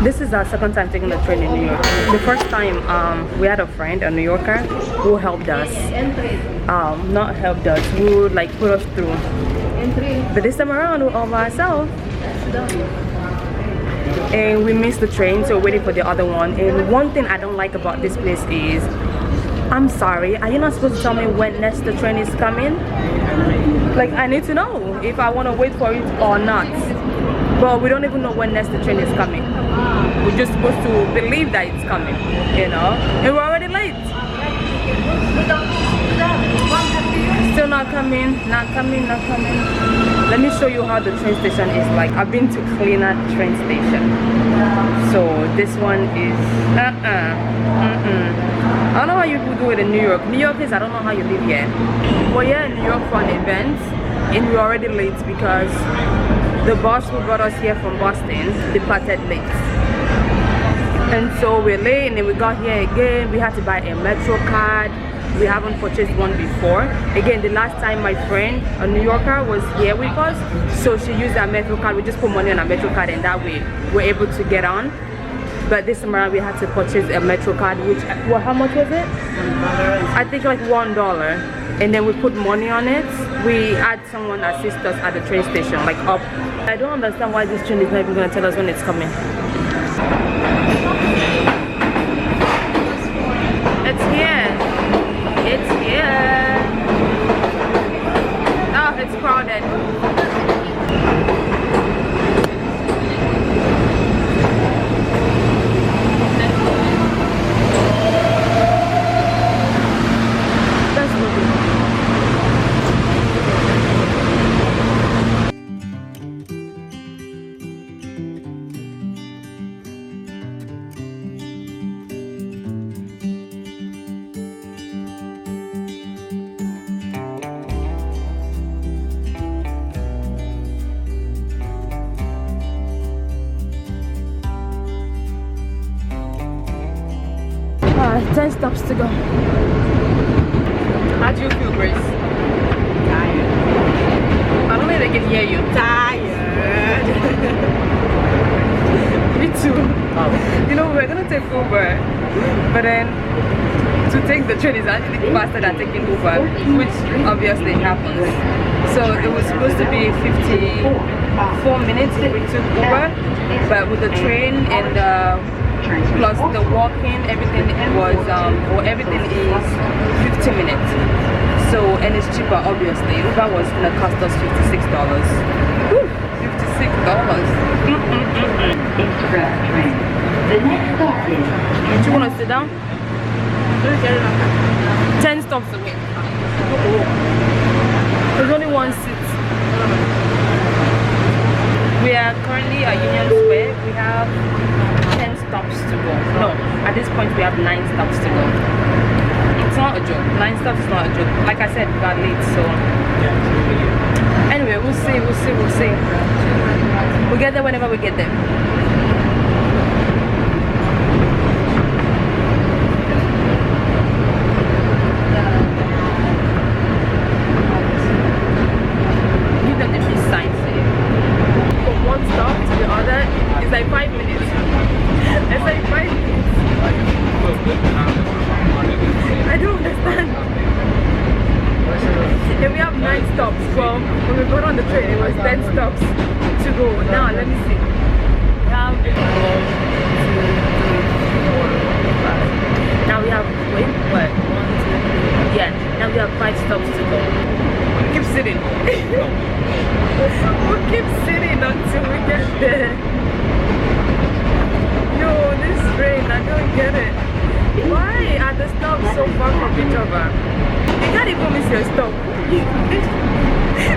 This is our second time taking the train in New York. The first time we had a friend, a New Yorker, who helped us. Not helped us, who would like put us through. But this time around we're all by ourselves. And we missed the train, so we're waiting for the other one. And one thing I don't like about this place is, I'm sorry, are you not supposed to tell me when next the train is coming? Like, I need to know if I want to wait for it or not. But we don't even know when next the train is coming. We're just supposed to believe that it's coming, you know? And we're already late. Still not coming, not coming, not coming. Let me show you how the train station is like. I've been to cleaner train station. So this one is I don't know how you do it in New York. New York is, I don't know how you live here. Well, yeah, in New York for an event, and we're already late because the bus who brought us here from Boston departed late. And so we're late, and then we got here again. We had to buy a Metro card. We haven't purchased one before. Again, the last time my friend, a New Yorker, was here with us, so she used our Metro card. We just put money on our Metro card, and that way we're able to get on. But this time around we had to purchase a Metro card, which, well, how much was it? I think like $1. And then we put money on it. We had someone assist us at the train station, like up. I don't understand why this train is not even gonna tell us when it's coming. It's here. It's here. Oh, it's crowded. Alright, 10 stops to go. How do you feel, Grace? Tired. I don't think they can hear you. Tired. Me too. Oh. You know, we're gonna take Uber, but then to take the train is actually faster than taking Uber, which obviously happens. So it was supposed to be 54 minutes if we took Uber, but with the train and plus the walking, everything was everything is 50 minutes. So, and it's cheaper obviously. Uber was gonna cost us $56. Woo, $56. The next stop is. Do you wanna sit down? 10 stops away. There's only one seat. We are currently at Union Square. We have 10 stops to go. No, at this point we have 9 stops to go. It's not a joke. 9 stops is not a joke. Like I said, we got late, so anyway, we'll see. We'll get there whenever we get there. Give them the peace sign. From one stop to the other, it's like 5 minutes. It's like 5 minutes. I don't understand. And we have 9 stops from when we got on the train. It was 10 stops to go. Now let me see. We have 1, 2, 3, 4, 5. Now we have wait, what? 1, 2, 3. Yeah. Now we have 5 stops to go. We keep sitting. We keep sitting until we get there. Yo, this train, I don't get it. Why are the stops so far from each other? You can't even miss your stop. It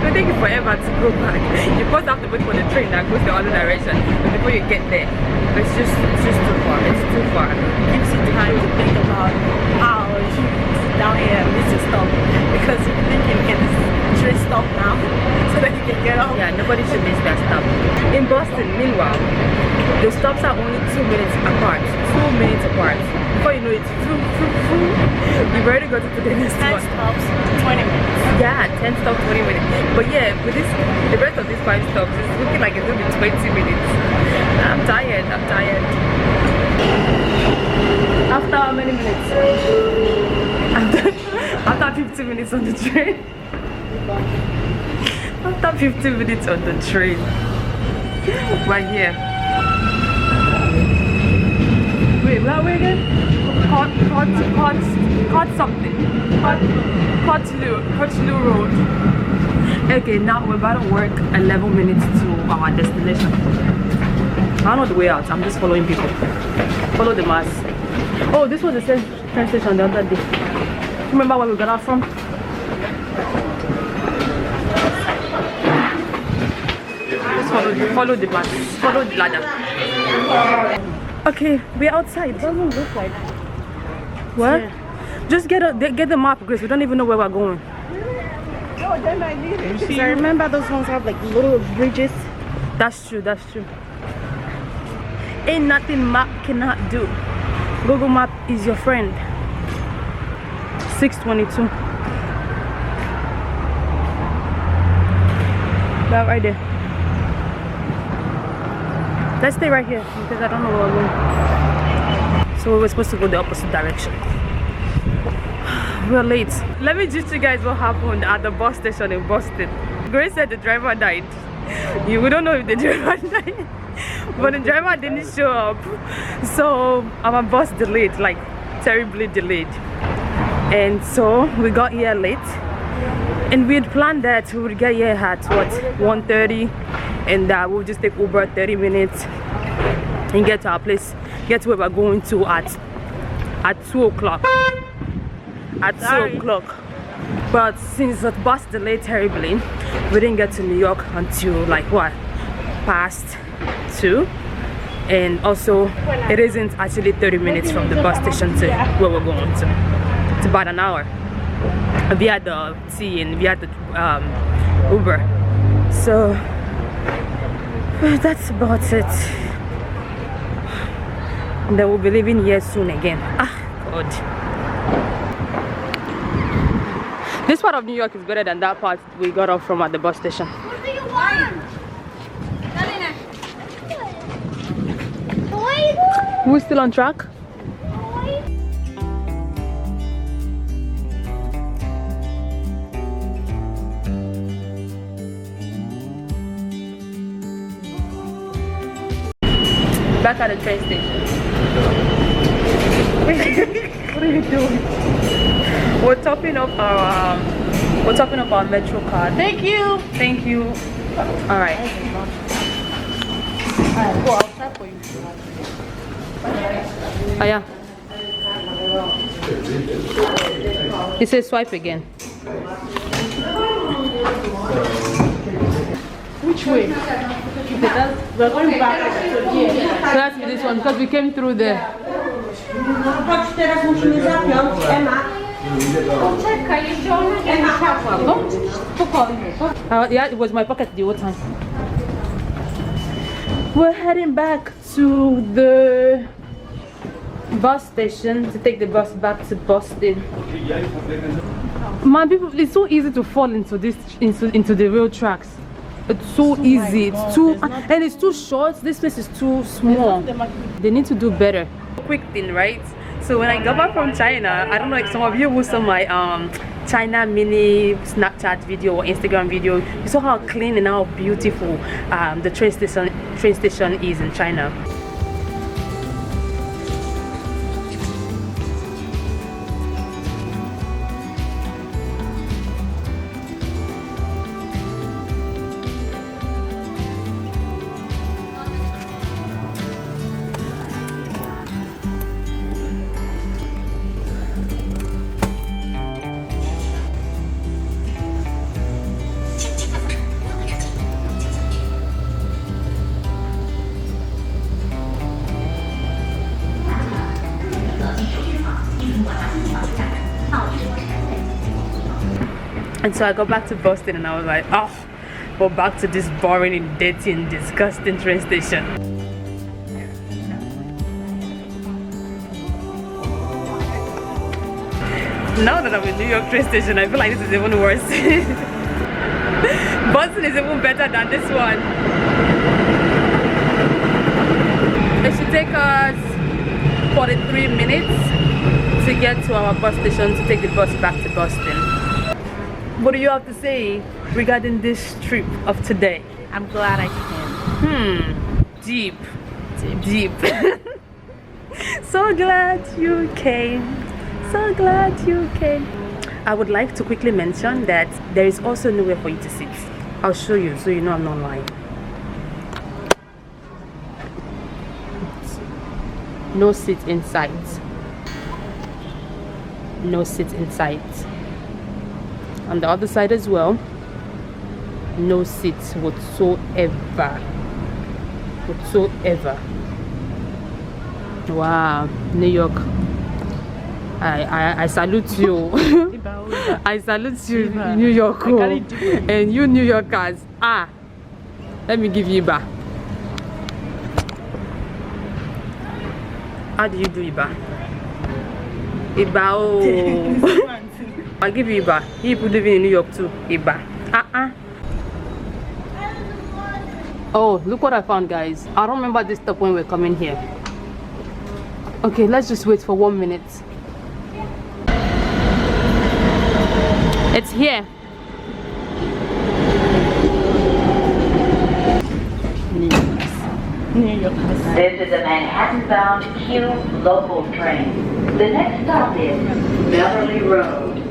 will take you forever to go back. You first have to wait for the train that goes the other direction before you get there. It's just too far. It's too far. It gives you time to think about how you sit down here and miss your stop. Because you think you can train stop now so that you can get off. Yeah, nobody should miss their stop. In Boston, meanwhile, the stops are only 2 minutes apart. part. Before you know it, you've already got to the next 10 one. stops, 20 minutes. Yeah, 10 stops, 20 minutes. But yeah, with this, the rest of these 5 stops, it's looking like it's gonna be 20 minutes. I'm tired. After how many minutes? After 15 minutes on the train. After 15 minutes on the train. Right here. Wait, where are we again? Cottsley Road. Okay, now we're about to work 11 minutes to our destination. I don't know the way out. I'm just following people. Follow the mass. Oh, this was the same train station the other day. Remember where we got out from? Just follow the mass. Follow the ladder. Okay, we're outside. It doesn't look like What? Yeah. Just get the map, Grace. We don't even know where we're going. No, then I need it. Because I remember those ones have like little bridges. That's true. Ain't nothing map cannot do. Google Map is your friend. 622. That right there. Let's stay right here because I don't know where we're going. So we're supposed to go the opposite direction. We're late. Let me just you guys what happened at the bus station in Boston. Grace said the driver died. We don't know if the driver died, but the driver didn't show up. So our bus delayed, like terribly delayed. And so we got here late. And we had planned that we would get here at what, 1:30, and we'll just take Uber 30 minutes and get to our place, get to where we're going to at 2 o'clock. At 2 o'clock. But since the bus delayed terribly, we didn't get to New York until like what, past 2. And also it isn't actually 30 minutes from the bus station to where we're going to. It's about an hour via the T and via the Uber. So that's about it. And then we'll be leaving here soon again. God. This part of New York is better than that part we got off from at the bus station. What do you want? We're still on track? Back at the train station. What are you doing? We're topping up our Metro card. Thank you. Thank you. All right. Alright, cool. I'll try for you. Oh yeah. It says swipe again. Which way? Okay, we're going back. So here. So that's this one because we came through there. Chodź, teraz musimy zapiąć. Ema. Poczekaj, jeszcze ona nie musiała. No, spokojnie. Yeah, it was my pocket the whole time. We're heading back to the bus station to take the bus back to Boston. Man, people, it's so easy to fall into the rail tracks. It's so easy. It's too and it's too short. This place is too small. They need to do better. Quick thing, right? So when I got back from China, I don't know if some of you who saw my China mini Snapchat video or Instagram video, you saw how clean and how beautiful the train station is in China. And so I got back to Boston and I was like, oh, we're back to this boring and dirty and disgusting train station. Now that I'm in New York train station, I feel like this is even worse. Boston is even better than this one. It should take us 43 minutes to get to our bus station to take the bus back to Boston. What do you have to say regarding this trip of today? I'm glad I came. Deep. So glad you came. So glad you came. I would like to quickly mention that there is also nowhere for you to sit. I'll show you so you know I'm not lying. No seat in sight. No seat in sight. On the other side as well, no seats whatsoever. Wow, New York, I salute you. I salute you, New York. And you New Yorkers, let me give you Iba. How do you do Iba? Iba, oh. I'll give you Iba. You people living in New York too, Iba. Oh, look what I found, guys. I don't remember this stop when we're coming here. Okay, let's just wait for 1 minute. It's here. New York. This is a Manhattan-bound Q local train. The next stop is Beverly Road.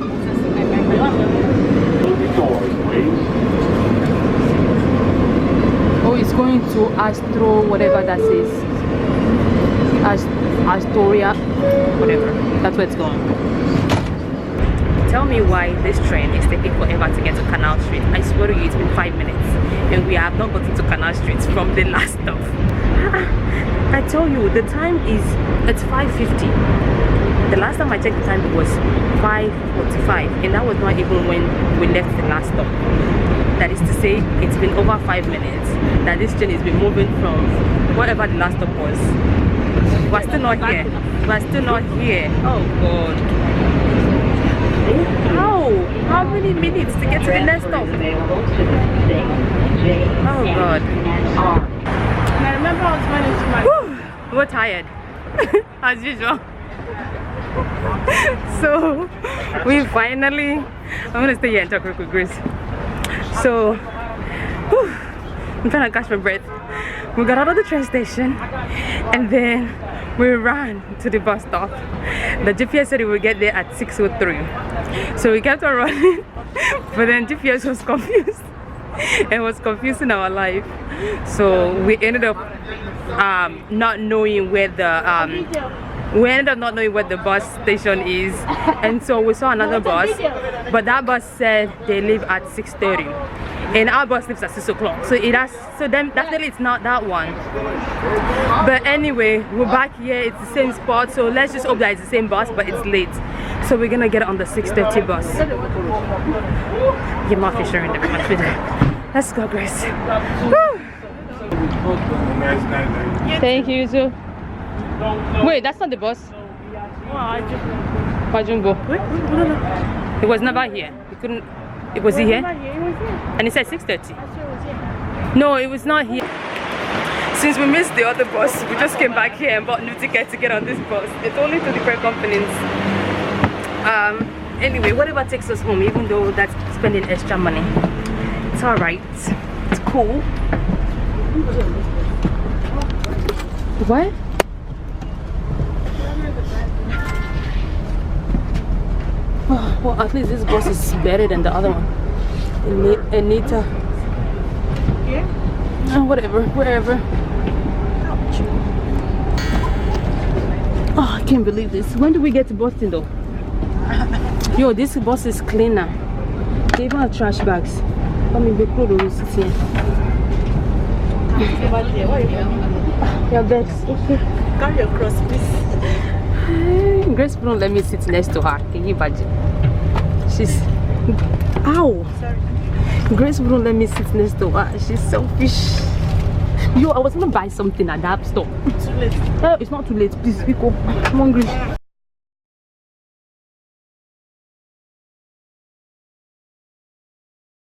Oh, it's going to Astro, whatever that says. Astoria, whatever. That's where it's going. Tell me why this train is taking forever to get to Canal Street. I swear to you, it's been 5 minutes and we have not gotten to Canal Street from the last stop. I tell you, the time is, it's 5:50. The last time I checked the time it was 5:45 and that was not even when we left the last stop. That is to say, it's been over 5 minutes that this train has been moving from whatever the last stop was. We're still not here. We're still not here. Oh God. How many minutes to get to the next stop? Oh God. And I remember I was running to my... We're tired. As usual. So we finally, I'm gonna stay here and talk real quick, Grace. So I'm trying to catch my breath. We got out of the train station and then we ran to the bus stop. The GPS said we would get there at 6:03. So we kept on running, but then GPS was confused and was confusing our life. So we ended up not knowing where the bus station is, and so we saw another bus, but that bus said they leave at 6:30 and our bus leaves at 6 o'clock, so then definitely it's not that one. But anyway, we're back here, it's the same spot, so let's just hope that it's the same bus but it's late. So we're gonna get on the 6:30 bus. Your mouth is sharing the Let's go, Grace. Woo. Thank you, too. Wait, that's not the bus. Jumbo. It was never here. It couldn't. It was here. And it said 6:30. No, it was not here. Since we missed the other bus, we just came back here and bought new tickets to get on this bus. It's only 2 different companies. Anyway, whatever takes us home, even though that's spending extra money, it's all right. It's cool. What? Oh, well, at least this bus is better than the other one. Anita. Yeah? Whatever, wherever. Oh, I can't believe this. When do we get to Boston though? Yo, this bus is cleaner. They even have trash bags. Let me be cool to sit here. Your bags, okay. Carry across, please. Grace won't let me sit next to her. Can you imagine? She's... Ow! Sorry. Grace won't let me sit next to her. She's selfish. Yo, I was gonna buy something at that store. Too late. It's not too late. Please, pick up. I'm hungry.